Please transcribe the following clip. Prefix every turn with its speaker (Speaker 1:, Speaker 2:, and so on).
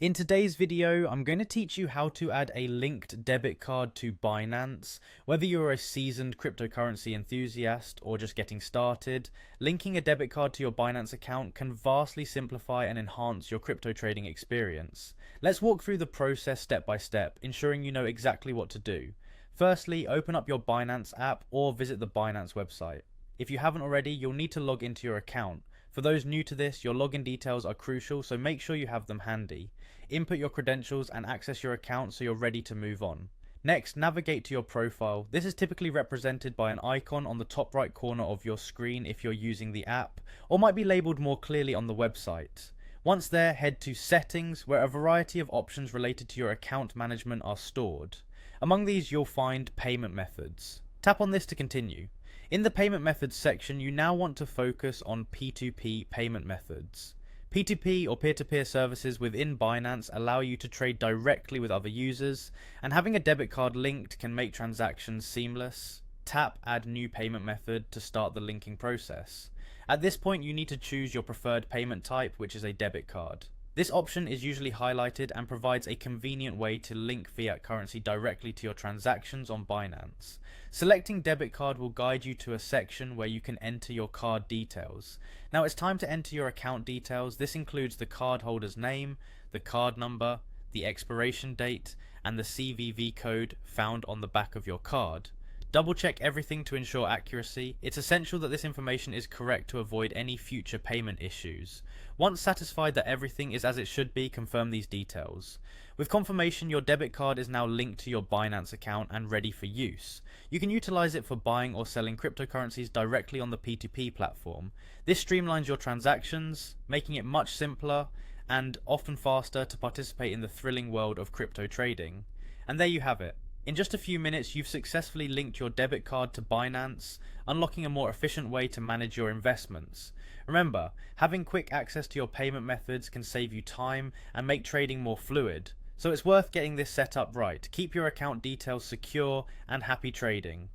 Speaker 1: In today's video, I'm going to teach you how to add a linked debit card to Binance. Whether you're a seasoned cryptocurrency enthusiast or just getting started, linking a debit card to your Binance account can vastly simplify and enhance your crypto trading experience. Let's walk through the process step by step, ensuring you know exactly what to do. Firstly, open up your Binance app or visit the Binance website. If you haven't already, you'll need to log into your account. For those new to this, your login details are crucial, so make sure you have them handy. Input your credentials and access your account so you're ready to move on. Next, navigate to your profile. This is typically represented by an icon on the top right corner of your screen if you're using the app, or might be labeled more clearly on the website. Once there, head to Settings, where a variety of options related to your account management are stored. Among these, you'll find Payment Methods. Tap on this to continue. In the Payment Methods section, you now want to focus on P2P payment methods. P2P or peer-to-peer services within Binance allow you to trade directly with other users, and having a debit card linked can make transactions seamless. Tap Add New Payment Method to start the linking process. At this point, you need to choose your preferred payment type, which is a debit card. This option is usually highlighted and provides a convenient way to link fiat currency directly to your transactions on Binance. Selecting debit card will guide you to a section where you can enter your card details. Now it's time to enter your account details. This includes the cardholder's name, the card number, the expiration date, and the CVV code found on the back of your card. Double check everything to ensure accuracy. It's essential that this information is correct to avoid any future payment issues. Once satisfied that everything is as it should be, confirm these details. With confirmation, your debit card is now linked to your Binance account and ready for use. You can utilize it for buying or selling cryptocurrencies directly on the P2P platform. This streamlines your transactions, making it much simpler and often faster to participate in the thrilling world of crypto trading. And there you have it. In just a few minutes, you've successfully linked your debit card to Binance, unlocking a more efficient way to manage your investments. Remember, having quick access to your payment methods can save you time and make trading more fluid. So it's worth getting this set up right. Keep your account details secure and happy trading.